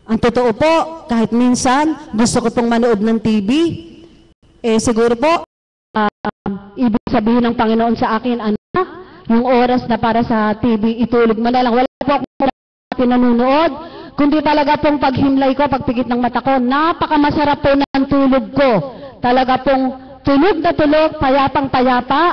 Ang totoo po, kahit minsan gusto ko pong manood ng TV, siguro po, ibig sabihin ng Panginoon sa akin, anak, yung oras na para sa TV, itulog mo na lang. Wala po akong pinanunood, kundi talaga pong paghimlay ko, pagpikit ng mata ko, napakamasarap po ng tulog ko. Talaga pong tulog na tulog, payapang-payapa.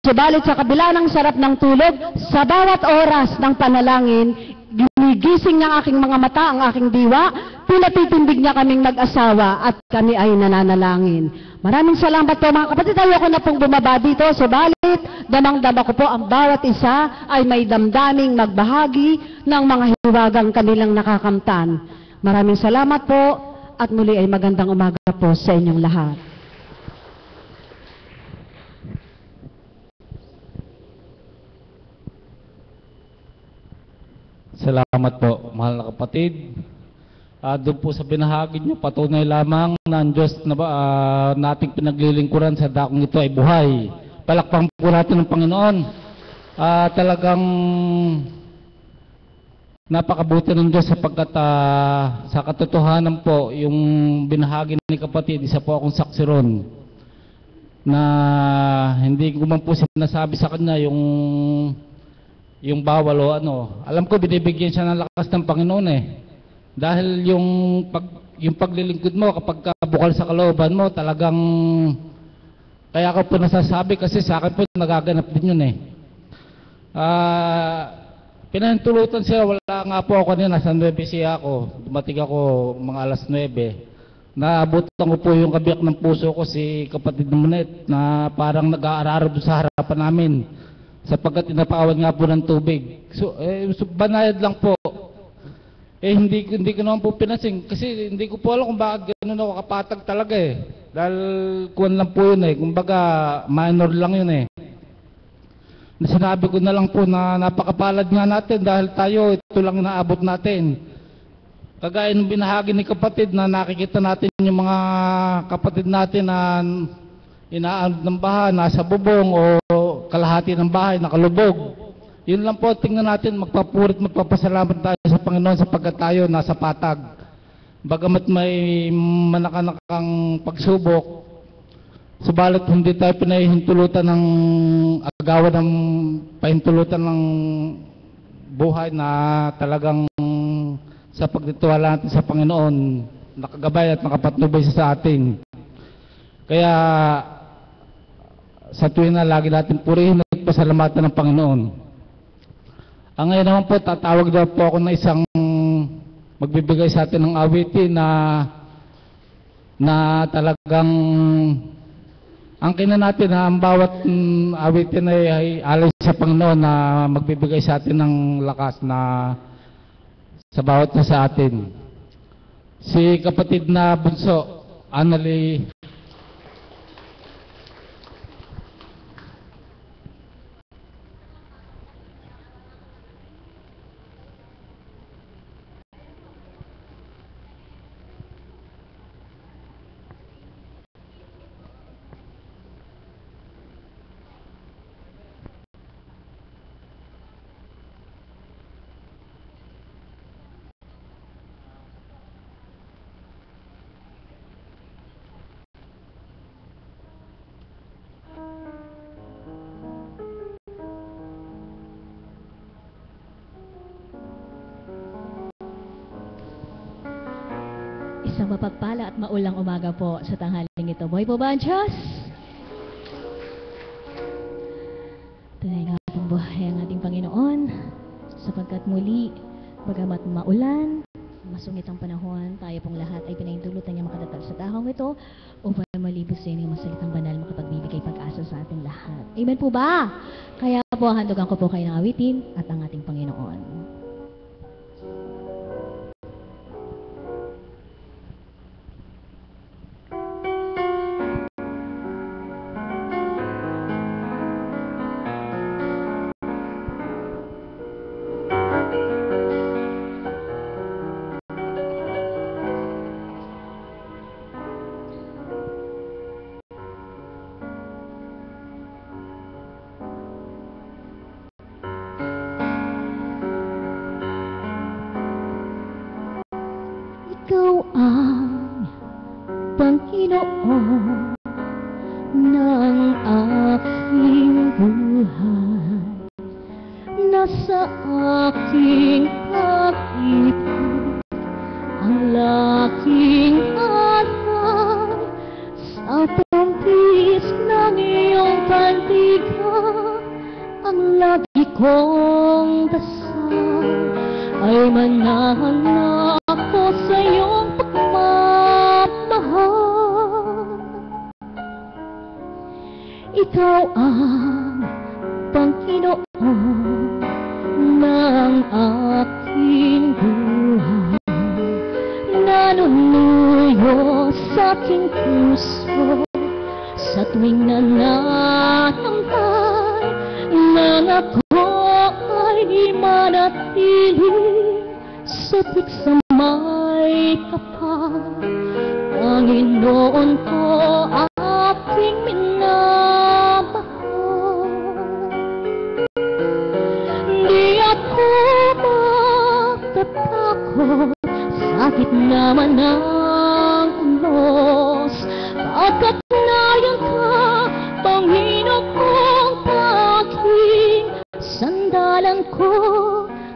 Subalit sa kabila ng sarap ng tulog, sa bawat oras ng panalangin, ginigising ng aking mga mata, ang aking diwa, pinatitindig niya kaming mag-asawa at kami ay nananalangin. Maraming salamat po mga kapatid. Ayoko na pong bumaba dito. Subalit, damang-dama ko po ang bawat isa ay may damdaming magbahagi ng mga hiwagang kanilang nakakamtan. Maraming salamat po at muli ay magandang umaga po sa inyong lahat. Salamat po, mahal na kapatid. Doon po sa binahagi niyo, patunay lamang na ang Diyos na nating pinaglilingkuran sa dakong ito ay buhay. Palakpang po natin ng Panginoon. Talagang napakabuti ng Diyos sapagkat sa katotohanan po, yung binahagi ni kapatid, isa po akong saksi ron na hindi ko man po sinasabi sa kanya yung bawal o ano. Alam ko binibigyan siya ng lakas ng Panginoon Dahil yung paglilingkod mo kapag bukal sa kalooban mo, talagang kaya ko po nasasabi kasi sa akin po nagaganap din yun pinahintulutan siya, wala nga po ako kanina, sa 9 siya ako, dumating ako mga alas 9. Naabutan ko po yung kabiyak ng puso ko si kapatid ng Manet na parang nag-aararo sa harapan namin sapagkat inapawan nga po ng tubig. So, banayad lang po. Hindi ko naman po pinasing kasi hindi ko po alam kung bakit gano'n ako kapatag talaga Dahil kuwan lang po yun kumbaga minor lang yun Sinabi ko na lang po na napakapalad nga natin dahil tayo ito lang naabot natin. Kagaya ng binahagi ni kapatid na nakikita natin yung mga kapatid natin na inaanod ng baha, nasa bubong o kalahati ng bahay, nakalubog. Yun lang po, tingnan natin, magpapurit, magpapasalamat tayo sa Panginoon sapagkat tayo nasa patag. Bagamat may manakanakang pagsubok, subalit hindi tayo pinahihintulutan ng agawan ng pahintulutan ng buhay na talagang sa pagtitiwala natin sa Panginoon, nakagabay at nakapatnubay sa atin. Kaya sa tuwing na lagi natin purihin at pasalamatan ng Panginoon. Ang ngayon naman po, tatawag daw po ako na isang magbibigay sa atin ng awitin na talagang angkin na natin na ang bawat awitin ay alay sa Panginoon na magbibigay sa atin ng lakas na sa bawat na sa atin. Si kapatid na bunso, Annalie. Isang mapagpala at maulang umaga po sa tanghaling ito. Buhay po ba ang Diyos? Tunay nga pong buhay ang ating Panginoon sapagkat muli, bagamat maulan, masungit ang panahon, tayo pong lahat ay pinahintulutan niya makadatal sa tahong ito upang malibos sa inyong masalitang banal makapagbibigay pag-asa sa ating lahat. Amen po ba? Kaya po, handugan ko po kayo ng awitin at ang ating Panginoon. Ikaw ang Panginoon ng aking buhay. Nasa aking pag-ibig ang laking aral sa tampis ng iyong pandigan. Ang lagi kong dasal ay manahan ako sa iyong pagmamahal. Ikaw ang Panginoon ng aking buhay. Nanunuyo sa aking puso sa tuwing nananambay nang ako ay manatili sabik sa may kapal. Panginoon ko aking minamahal. Di ako matatakot sa gitna man ng unos, pagkat nariyan ka, Panginoong aking sandalan ko.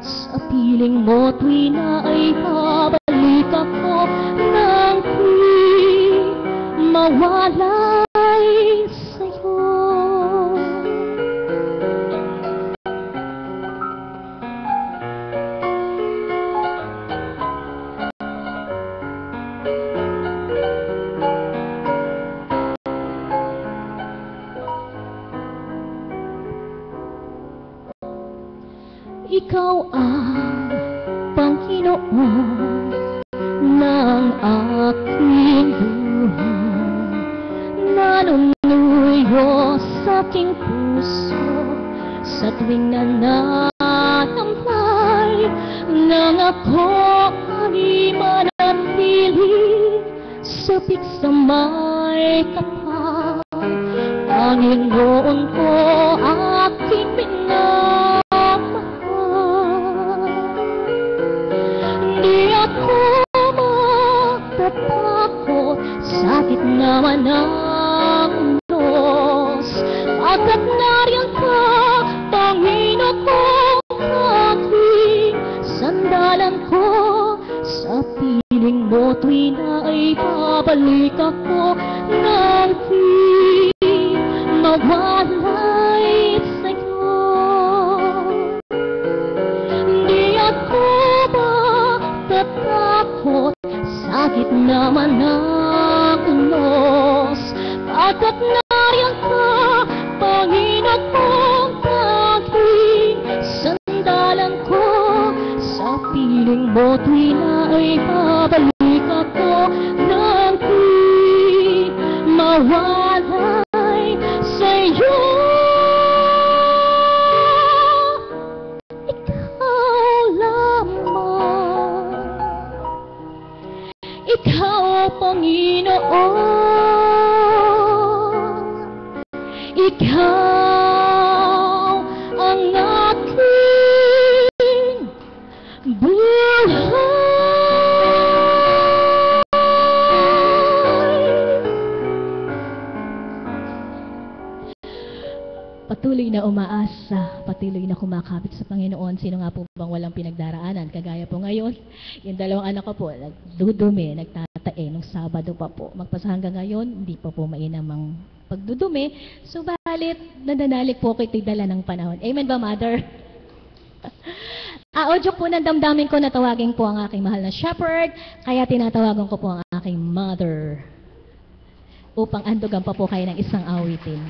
Sa piling mo tuwi na ay babalik ako nang di mawalay sa'yo. Ikaw ang Panginoon ng aking buhay. Nanunuyo sa aking puso sa tuwing nananambay nang ako ay manatili sabik sa may kapal. Panginoon ko aking minamahal. Di ako matatakot sa gitna man ng unos, pagkat nariyan ka, Panginoon aking sandalan ko. Sa piling mo tuwi na ay babalik ako nang di mawalay sa'yo. Di ako matatakot sa gitna man ng unos, pagkat nariyan ka, Panginoong aking sandalan ko. Sa piling mo tuwi na ay babalik ako nang di mawalay sa'yo. Ikaw lamang, ikaw Panginoon, ikaw ang aking buhay. Patuloy na umaasa, patuloy na kumakapit sa Panginoon. Sino nga po bang walang pinagdaraanan? Kagaya po ngayon, yung dalawang anak ko po, nagdudumi, nagtatae nung Sabado pa po. Magpasa hanggang ngayon, hindi pa po mainam ang pagdudumi. Subalit, nananalig po ko ito'y dala ng panahon. Amen ba, Mother? Audio po ng damdamin ko na tawagin po ang aking mahal na shepherd, kaya tinatawagan ko po ang aking mother upang andugan pa po kayo ng isang awitin.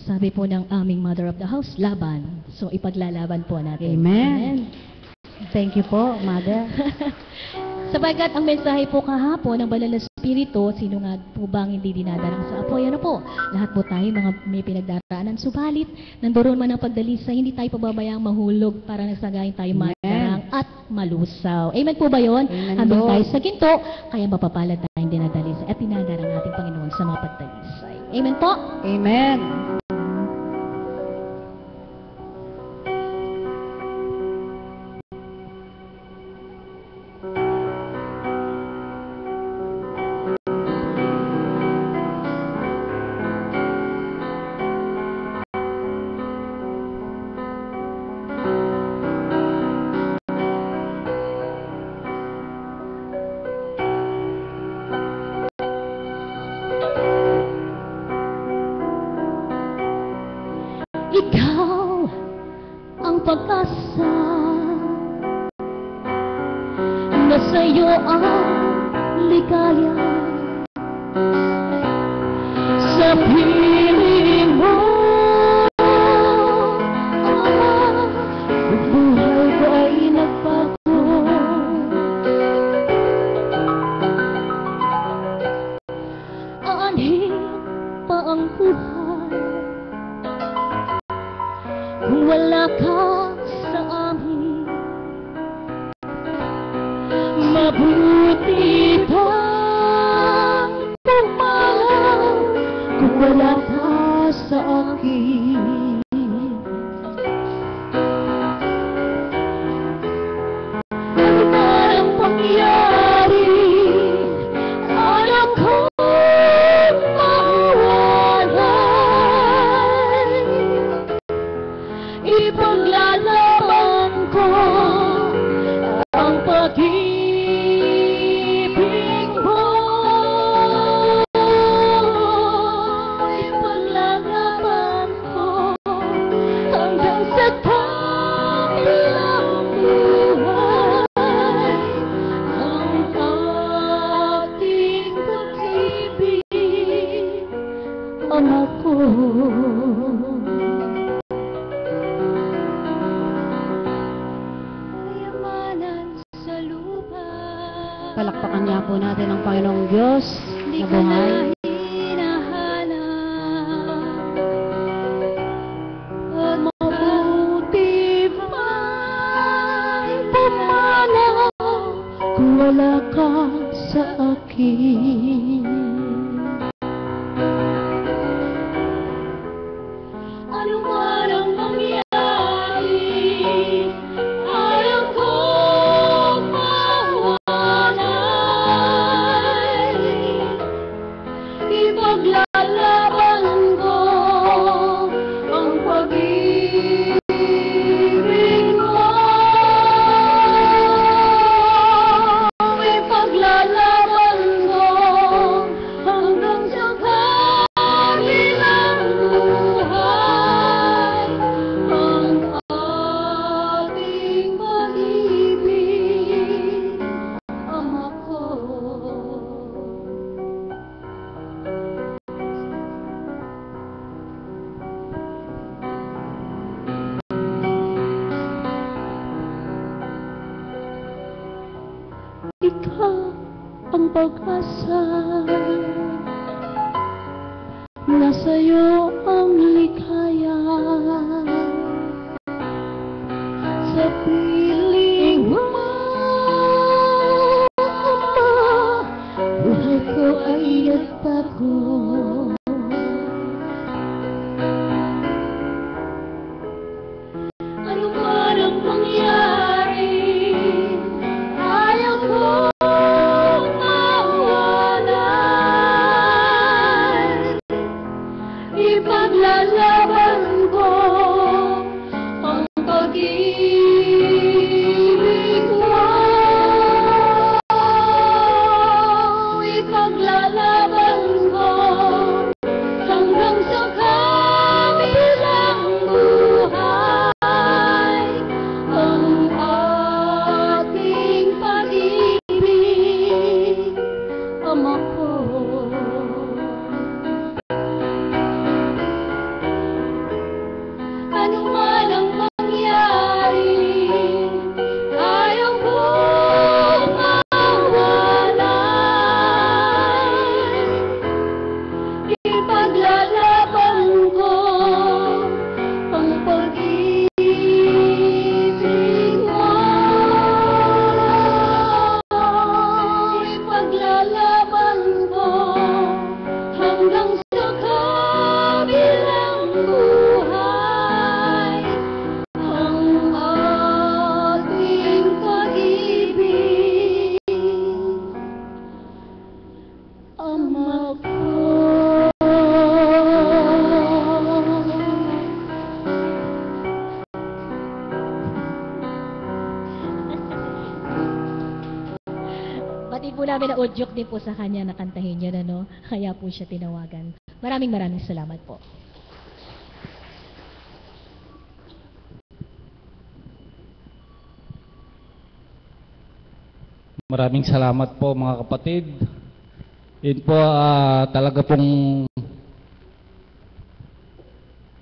Sabi po ng aming mother of the house, laban. So, ipaglalaban po natin. Amen. Thank you po, Mother. Sabagat ang mensahe po kahapon ng Banal na Espiritu, sino nga po bang hindi dinadarang sa apoy? Ano po? Lahat po tayo mga may pinagdaraanan. Subalit, nandoon man ang pagdalisay, hindi tayo pababayang mahulog para nagsagayin tayo madarang at malusaw. Amen po ba yun? Amen Handong po. tayo sa ginto, kaya mapapalad tayong dinadalisay at dinadarang ating Panginoon sa mga pagdalisay. Amen po? Amen. Ikaw ang pag-asa, nasa iyo ang ligaya, sa piling mo, ang buhay ko ay nagbago. Aanhin pa ang buhay kung wala ka sa amin. Mabuti kang pumalang kung wala ka sa akin. Ano man ang pangyari, alam ko ipaglalaban ko ang pag-ibig mo. Ipaglalaban ko hanggang sa kabilang buhay ang ating pag-ibig, Ama ko. Palakpakan niya po natin ang Panginoong Diyos na buhay. Mabuti man pumanaw kung wala ka sa akin. Ano man ang mangyari, ayaw kong mawalay. Ipaglalaban ko ang pag-ibig mo. Ipaglalaban ko hanggang sa kabilang buhay ang ating pag-ibig, Ama ko. Ikaw ang pag-asa, nasa iyo ang likaya, sa piling mo, Ama, buhay ko ay nagbago. Ano man ang mangyari, ayaw kong mawalan. Ipaglalaban ko ang pag-ibig mo. Ipaglalaban ko hanggang sa kabilang buhay ang ating pag-ibig, Ama ko. marami na udyok din po sa kanya na kantahin yun, ano? Kaya po siya tinawagan. Maraming salamat po. Maraming salamat po mga kapatid. Yun po talaga pong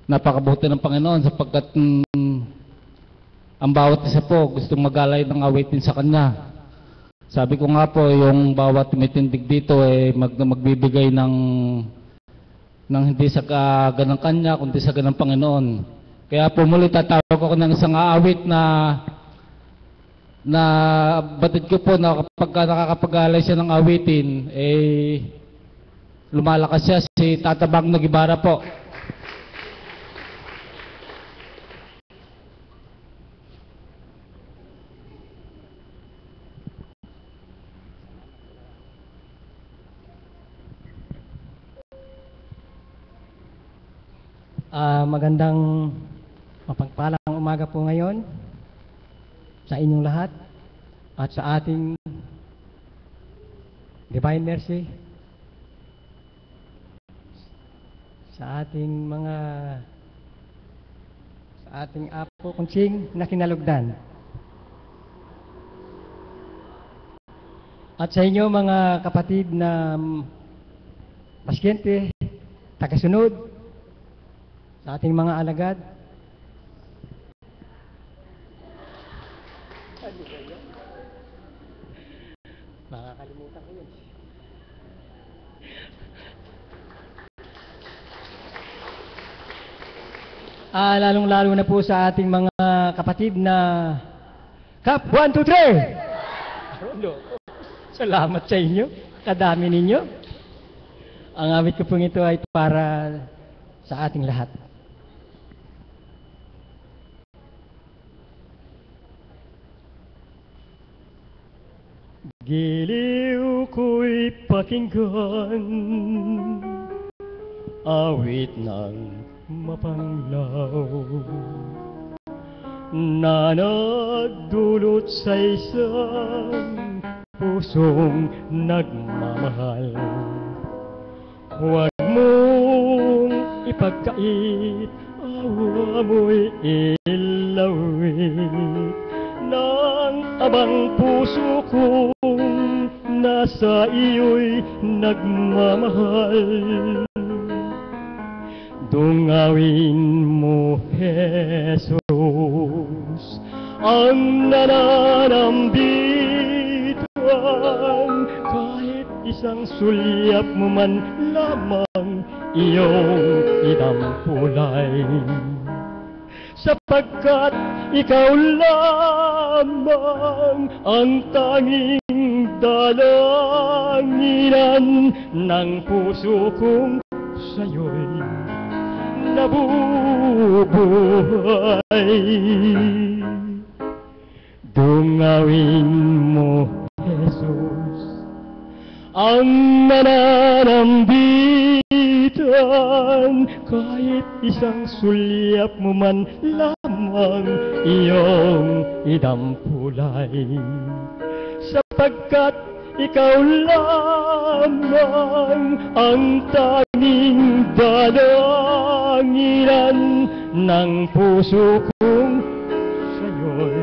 napakabuti ng Panginoon sapagkat ang bawat isa po gustong magalay ng awitin sa Kanya. Sabi ko nga po, yung bawat tumitindig dito magbibigay ng hindi sa kaganang Kanya, kundi sa ganang Panginoon. Kaya po muli tatawag ako ng isang aawit na batid ko po na kapag nakakapagalay siya ng awitin, lumalakas siya, si Tatabang Nagibara po. Magandang mapagpalang umaga po ngayon sa inyong lahat at sa ating Divine Mercy, sa ating Apo Kunsing na kinalugdan, at sa inyo mga kapatid na pasyente, tagasunod, sa ating mga alagad. Nakakalimutan ko yun. Lalong-lalo na po sa ating mga kapatid na Kap 1, 2, 3! Salamat sa inyo. Kadami ninyo. Ang awit ko pong ito ay para sa ating lahat. Giliw ko'y pakinggan, awit ng mapanglaw, na nagdulot sa isang pusong nagmamahal. Huwag mong ipagkait, awa mo'y ilawit ng abang puso kong nasa iyo'y nagmamahal. Dungawin mo, Jesus, ang nananambitan, kahit isang sulyap mo man lamang iyong idampulay. Sapagkat ikaw lamang ang tanging dalanginan ng puso kong sa'yo'y nabubuhay. Dungawin mo, Jesus, ang nananambitan, kahit isang sulyap mo man lamang iyong idampulay. Sapagkat ikaw lamang ang tanging dalanginan ng puso kong sa'yo'y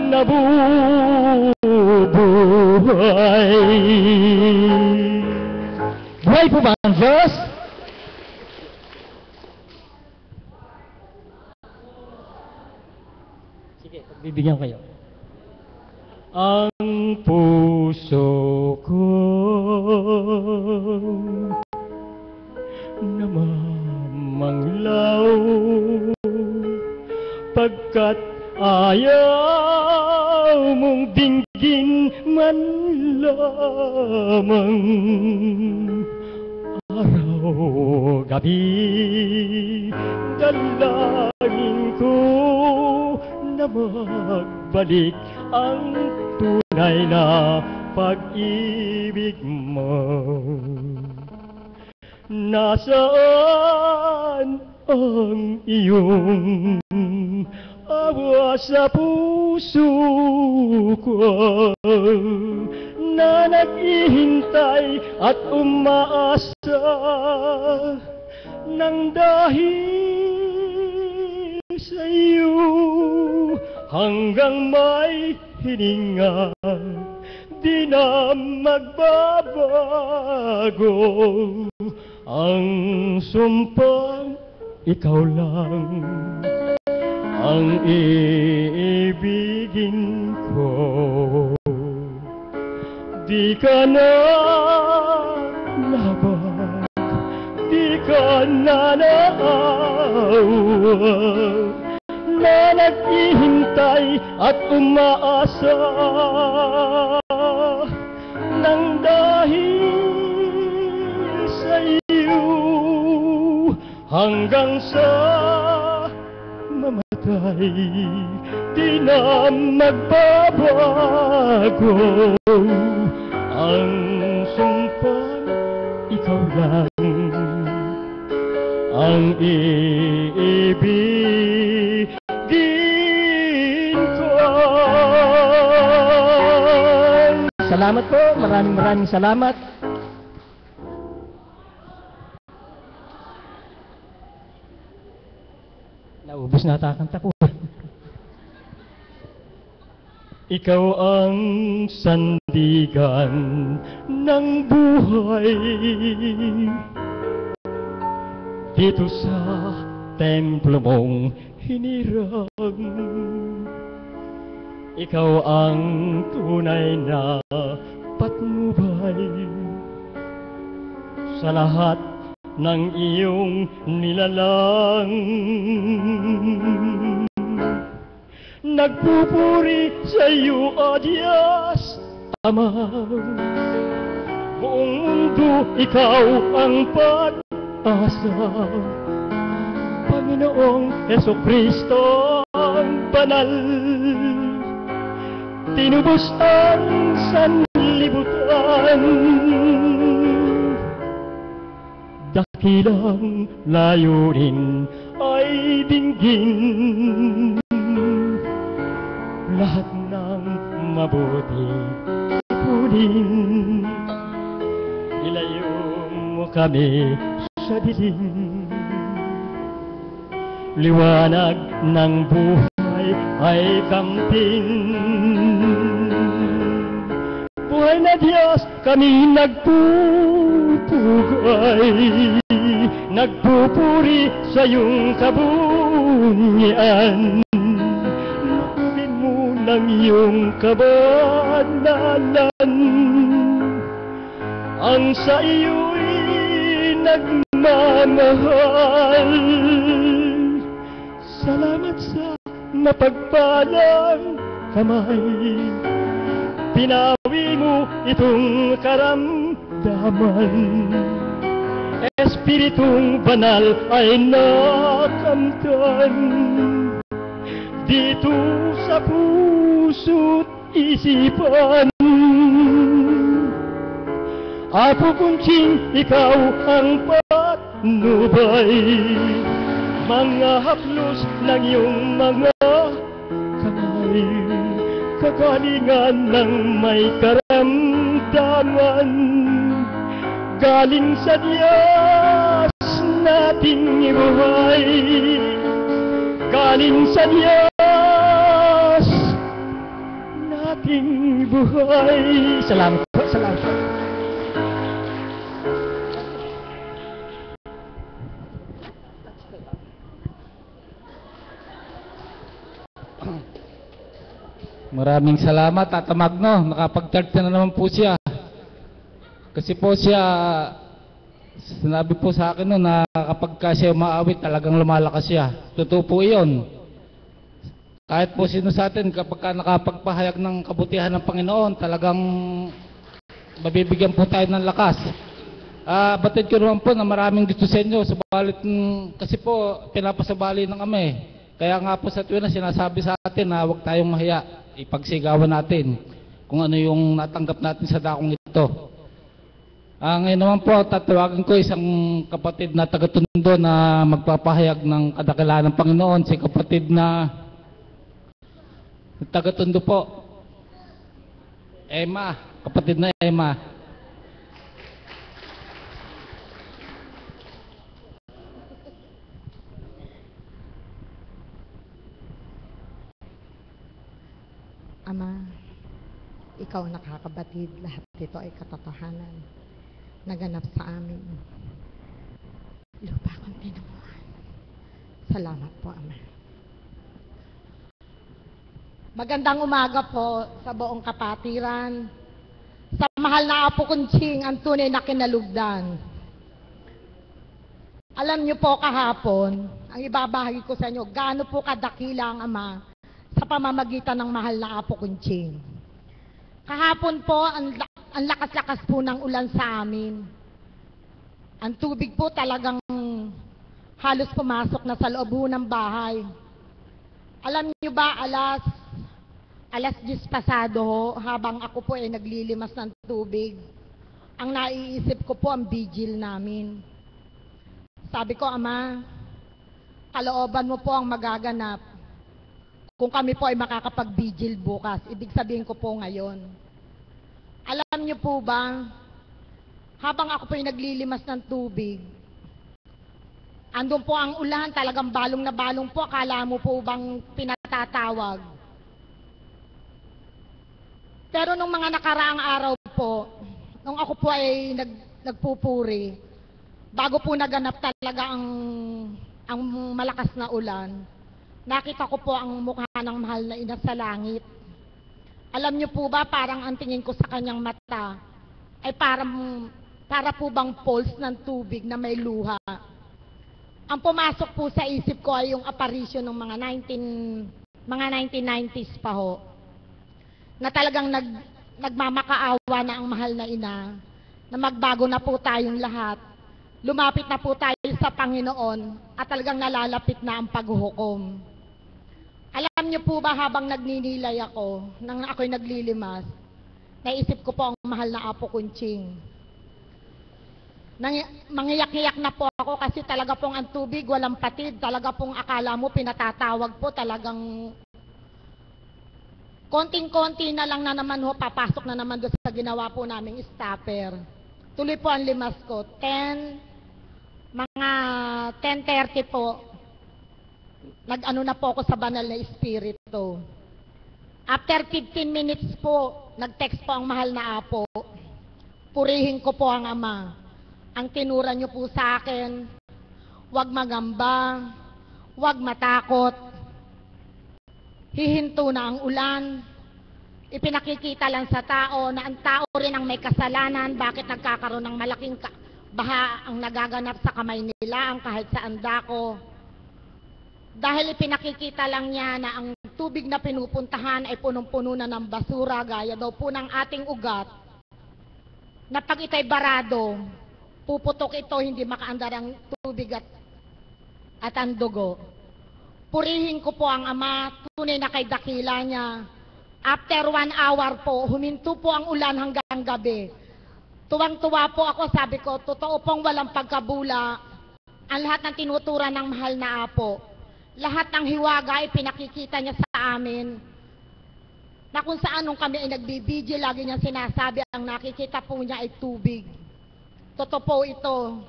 nabubuhay. Buhay po ba ang Diyos? Sige, pagbibigyan kayo. Ang puso ko namamanglaw, pagkat ayaw mong dinggin man lamang. Araw-gabi dalangin ko na magbalik ang tunay na pag-ibig mo. Nasaan ang iyong awa sa puso ko? na naghihintay at umaasa nang dahil sa iyo hanggang may hininga di na magbabago ang sumpang ikaw lang ang iibigin ko. Di ka na labag, di ka na naawa, na naghihintay at umaasa nang dahil sa iyo hanggang sa mamatay di na magbabago ang sumpang ikaw lang ang iibigin ko. Salamat po, maraming salamat. Naubos na kanta ko. Ikaw ang sandigan ng buhay dito sa templo mong hinirang. Ikaw ang tunay na patnubay sa lahat ng iyong nilalang. Nagpupuri sa iyo, O Diyos, Ama. Buong mundo, ikaw ang pag-asa. Panginoong Hesukristo ang banal, tinubos ang sanlibutan. Dakilang layunin ay dinggin lahat ng mabuti kunin. Ilayo mo kami sa dilim, liwanag ng buhay ay kamtin. Buhay na Diyos, kami nagpupugay, nagpupuri sa iyong kabunyian. Makunin mo ng iyong kabanalan, ang sa iyo'y nagmamahal. Salamat sa mapagpalang kamay, pinawi mo itong karamdaman. Espiritong banal ay nakamtan dito sa puso't isipan. Apo Kunching, ikaw ang patnubay, mga haplos ng iyong mga kamay, kagalingan ng may karamdaman, galing sa Diyos nating buhay, galing sa Diyos nating buhay. Salamat po, salamat po. Maraming salamat, Tata Magno. Nakapag-chart na naman po siya. Kasi po siya, sinabi po sa akin no, na kapag siya umaawit, talagang lumalakas siya. Totoo po iyon. Kahit po sino sa atin, kapag nakapagpahayag ng kabutihan ng Panginoon, talagang mabibigyan po tayo ng lakas. Batid ko naman po na maraming gusto sa inyo. Subalit, kasi po, pinapasabali ng kami. Kaya nga po sa tuwina, sinasabi sa atin na huwag tayong mahiya. Ipagsigawan natin kung ano yung natanggap natin sa dakong ito. Ngayon naman po, tatawagan ko isang kapatid na taga-Tondo na magpapahayag ng kadakilaan ng Panginoon. Si kapatid na taga-Tondo po, Emma. kapatid na Emma. Ama, ikaw nakakabatid, lahat ito ay katotohanan. Naganap sa amin. Lupa kong tinubuhan. Salamat po, Ama. Magandang umaga po sa buong kapatiran. Sa mahal na Apo Kunching, ang tunay na kinalugdan. Alam niyo po kahapon, ang ibabahagi ko sa inyo, gaano po kadakila ang Ama sa pamamagitan ng mahal na Apo Kunching. Kahapon po, ang lakas-lakas po ng ulan sa amin. Ang tubig po talagang halos pumasok na sa loob ng bahay. Alam niyo ba, alas 10 pasado ho, habang ako po ay naglilimas ng tubig, ang naiisip ko po ang vigil namin. Sabi ko, Ama, kalooban mo po ang magaganap kung kami po ay makakapag-vigil bukas. Ibig sabihin ko po ngayon. Alam niyo po ba, habang ako po ay naglilimas ng tubig, andun po ang ulan, talagang balong na balong po, akala mo po bang pinatatawag. Pero nung mga nakaraang araw po, nung ako po ay nagpupuri, bago po naganap talaga ang malakas na ulan, nakita ko po ang mukha ng mahal na ina sa langit. Alam niyo po ba, parang ang tingin ko sa kanyang mata ay para po bang pulse ng tubig na may luha. Ang pumasok po sa isip ko ay yung apparition ng mga 1990s pa ho, na talagang nagmamakaawa na ang mahal na ina, na magbago na po tayong lahat, lumapit na po tayo sa Panginoon, at talagang nalalapit na ang paghuhukom. Alam niyo po ba, habang nagninilay ako, nang ako'y naglilimas, naisip ko po ang mahal na Apo Kunching. Mangiyak-iyak na po ako kasi talaga pong ang tubig, walang patid, talaga pong akala mo pinatatawag po, talagang konting-konti na lang na naman ho, papasok na naman doon sa ginawa po naming stopper. Tuloy po ang limas ko, mga 10:30 po, nag-ano na po ako sa banal na espiritu. After 15 minutes po, nag-text po ang mahal na Apo, purihin ko po ang Ama. Ang tinura niyo po sa akin, huwag magamba, huwag matakot, hihinto na ang ulan. Ipinakikita lang sa tao na ang tao rin ang may kasalanan, bakit nagkakaroon ng malaking baha ang nagaganap sa kamay nila, ang kahit saan dako. Dahil ipinakikita lang niya na ang tubig na pinupuntahan ay punong-puno na ng basura, gaya daw po ng ating ugat, na pag ito'y barado, puputok ito, hindi makaandar ang tubig at ang dugo. Purihin ko po ang Ama, tunay na kay dakila niya. After 1 hour po, huminto po ang ulan hanggang gabi. Tuwang-tuwa po ako, sabi ko, totoo pong walang pagkabula ang lahat ng tinuturan ng mahal na Apo. Lahat ng hiwaga ay pinakikita niya sa amin, na kung saan nung kami ay nagbibigil, lagi niya sinasabi, ang nakikita po niya ay tubig. Totoo po ito.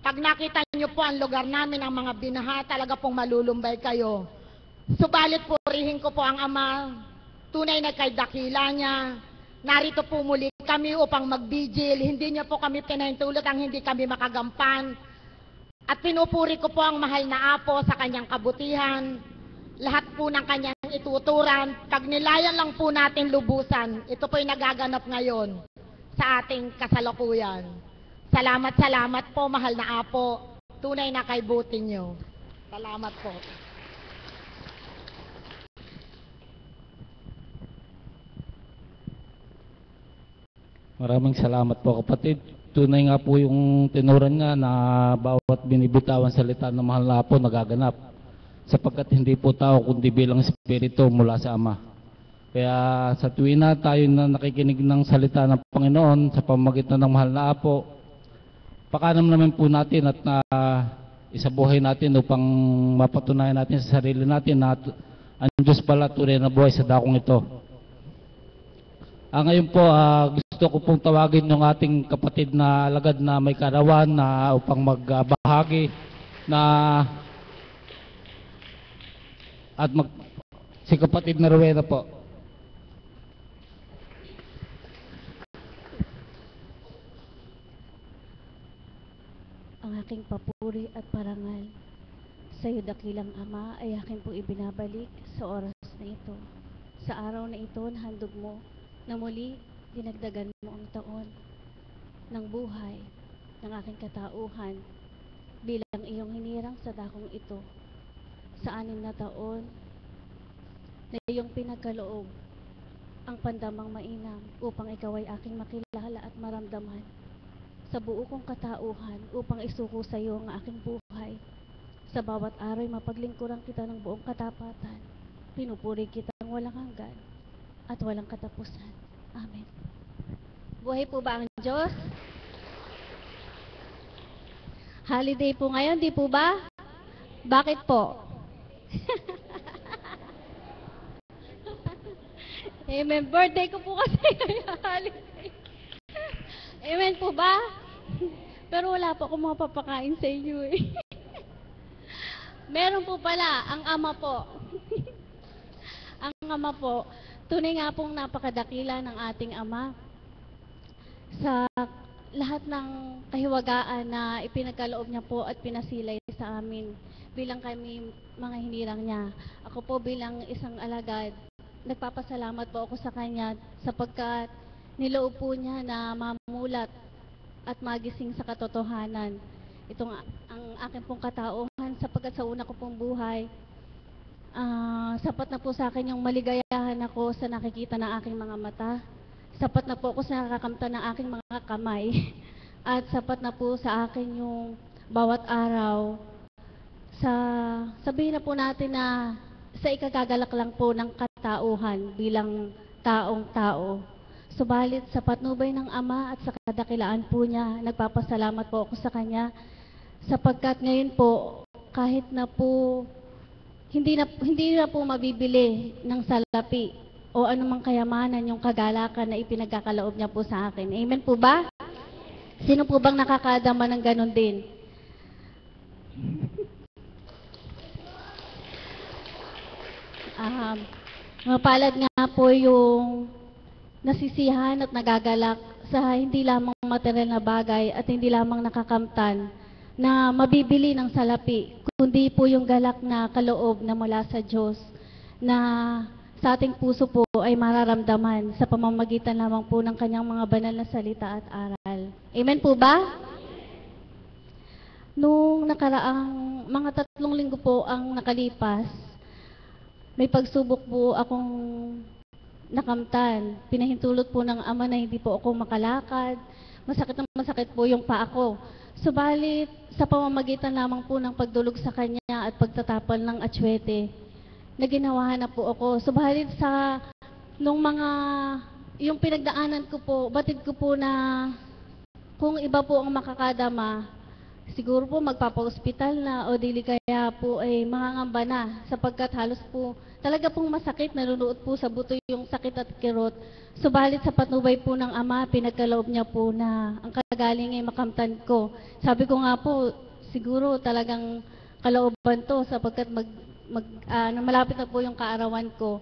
Pag nakita niyo po ang lugar namin, ang mga binaha, talaga pong malulumbay kayo. Subalit purihin ko po ang Ama, tunay na kay dakila niya. Narito po muli kami upang magbigil. Hindi niya po kami pinahintulot ang hindi kami makagampan. At pinupuri ko po ang mahal na Apo sa kanyang kabutihan. Lahat po ng kanyang ituturan. Pag nilayan lang po natin lubusan, ito po'y nagaganap ngayon sa ating kasalukuyan. Salamat po, mahal na Apo. Tunay na kay buti niyo. Salamat po. Maraming salamat po, kapatid. Tunay nga po yung tinuran nga na bawat binibitawan salita ng mahal na Apo nagaganap. Sapagkat hindi po tao kundi bilang espiritu mula sa Ama. Kaya sa tuwin na tayo na nakikinig ng salita ng Panginoon sa pamamagitan ng mahal na Apo, pakanan naman po natin at isabuhay natin upang mapatunayan natin sa sarili natin na ang Diyos pala tunay na buhay sa dakong ito. Ngayon po, gusto ko pong tawagin yung ating kapatid na alagad na may karawan na upang magbahagi na at si kapatid na Rowena po. Ang aking papuri at parangal sa iyo, dakilang Ama, ay aking pong ibinabalik sa oras na ito. Sa araw na ito, nahandog mo na muli dinagdagan mo ang taon ng buhay ng aking katauhan bilang iyong hinirang sa dakong ito sa 6 na taon na iyong pinagkaloob ang pandamang mainam upang ikaw ay aking makilala at maramdaman sa buo kong katauhan upang isuko sa iyo ang aking buhay. Sa bawat araw mapaglingkuran kita ng buong katapatan. Pinupuri kitang walang hanggan at walang katapusan. Amen. Buhay po ba ang Diyos? Holiday po ngayon, di po ba? Bakit po? Amen. Birthday ko po kasi holiday. Amen po ba? Pero wala po akong mapapakain sa inyo eh. Meron po pala, ang Ama po. Ang Ama po, tunay nga pong napakadakila ng ating Ama sa lahat ng kahiwagaan na ipinagkaloob niya po at pinasilay sa amin bilang kami mga hinirang niya. Ako po bilang isang alagad, nagpapasalamat po ako sa Kanya sapagkat niloob po niya na mamulat at magising sa katotohanan. Itong ang aking pong katauhan sapagkat sa una ko pong buhay, sapat na po sa akin yung maligayahan ako sa nakikita ng aking mga mata. Sapat na po ako sa nakakamta ng aking mga kamay. At sapat na po sa akin yung bawat araw. Sabihin na po natin na sa ikagagalak lang po ng katauhan bilang taong-tao. Subalit sa patnubay ng Ama at sa kadakilaan po niya, nagpapasalamat po ako sa Kanya sapagkat ngayon po kahit na po hindi na po mabibili ng salapi o anumang kayamanan yung kagalakan na ipinagkakaloob niya po sa akin. Amen po ba? Sino po bang nakakadama ng ganon din? Mapalad nga po yung nasisihan at nagagalak sa hindi lamang material na bagay at hindi lamang nakakamtan na mabibili ng salapi, kundi po yung galak na kaloob na mula sa Diyos na sa ating puso po ay mararamdaman sa pamamagitan lamang po ng Kanyang mga banal na salita at aral. Amen po ba? Nung nakaraang mga 3 linggo po ang nakalipas, may pagsubok po akong nakamtan. Pinahintulot po ng Ama na hindi po ako makalakad. Masakit po yung paa ko. Subalit, sa pamamagitan lamang po ng pagdulog sa Kanya at pagtatapal ng atsuete, naginawahan na po ako. Subalit yung pinagdaanan ko po, batid ko po na kung iba po ang makakadama, siguro po magpapa-hospital na o dili kaya po ay mangangamba na sapagkat halos po talaga pong masakit, nanunuot po sa buto yung sakit at kirot. Subalit sa patnubay po ng Ama, pinagkaloob niya po na ang kagaling ay makamtan ko. Sabi ko nga po, siguro talagang kalooban to sapagkat malapit na po yung kaarawan ko.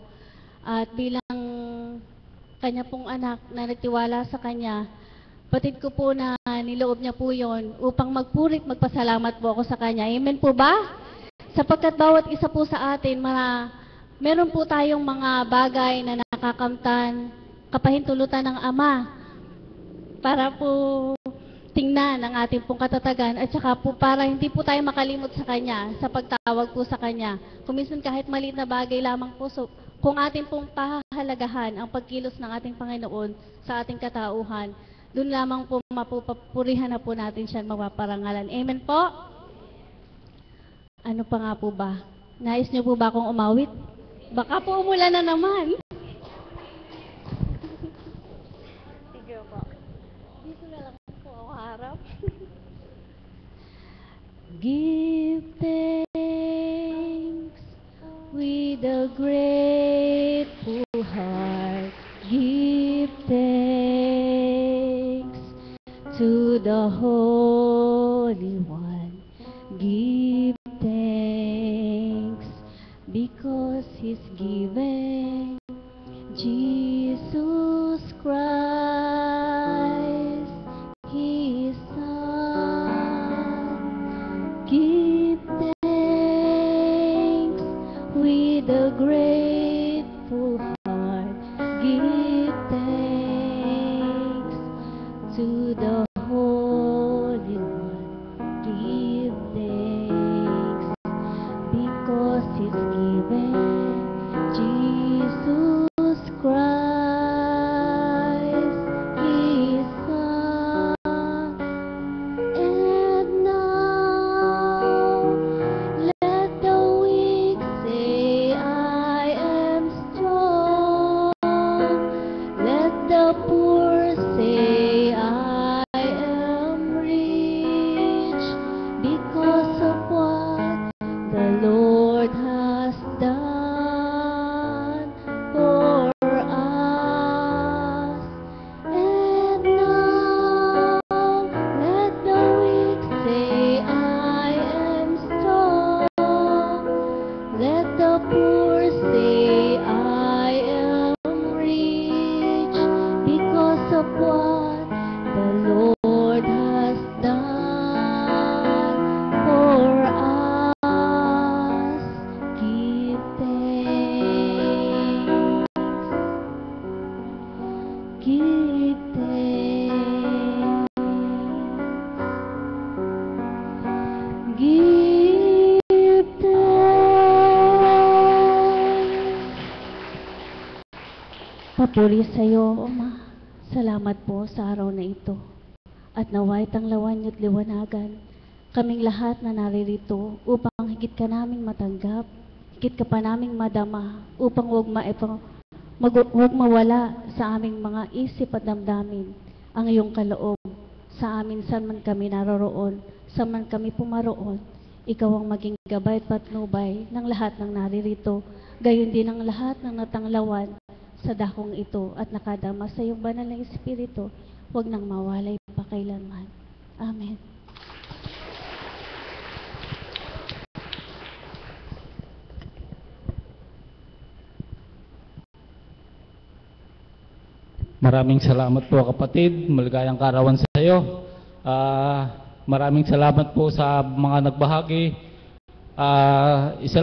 At bilang Kanya pong anak na nagtiwala sa Kanya, batid ko po na niloob niya po yon upang magpurit, magpasalamat po ako sa Kanya. Amen po ba? Sapagkat bawat isa po sa atin, meron po tayong mga bagay na nakakamtan, kapahintulutan ng Ama para po tingnan ang ating pong katatagan at saka po para hindi po tayo makalimot sa Kanya sa pagtawag po sa Kanya. Kung minsan kahit maliit na bagay lamang po, kung ating pong pahahalagahan ang pagkilos ng ating Panginoon sa ating katauhan, doon lamang po mapupurihan na po natin siya mapaparangalan. Amen po? Ano pa nga po ba? Nais niyo po ba akong umawit? Baka po umulan na naman. Sige po. Dito na lang po ako harap. Give thanks with a grateful heart. Give thanks. because He's giving Jesus Christ, His Son. Give thanks with a grateful heart. Give thanks to the Holy One. Give thanks because He's given Jesus Christ, His Son. And now let the weak say, I am strong. Let the poor say, I am rich because of what the Lord has done for us. And now let the weak say, I am strong. Let the poor say, I am rich because of what the Lord has done for us. Give thanks. Give thanks. Give thanks. Papuri sa iyo, Ama. Salamat po sa araw na ito. At naway tanglawan niyo't liwanagan kaming lahat na naririto upang higit ka naming matanggap, higit ka pa naming madama, upang huwag mawala sa aming mga isip at damdamin ang iyong kaloob sa amin saan man kami naroroon, saan man kami pumaroon. Ikaw ang maging gabay at patnubay ng lahat ng naririto, gayon din ang lahat ng natanglawan sa dakong ito at nakadama sa iyong banal na Espiritu, huwag nang mawalay pa kailanman. Amen. Maraming salamat po kapatid, maligayang kaarawan sa iyo. Maraming salamat po sa mga nagbahagi. Isa lang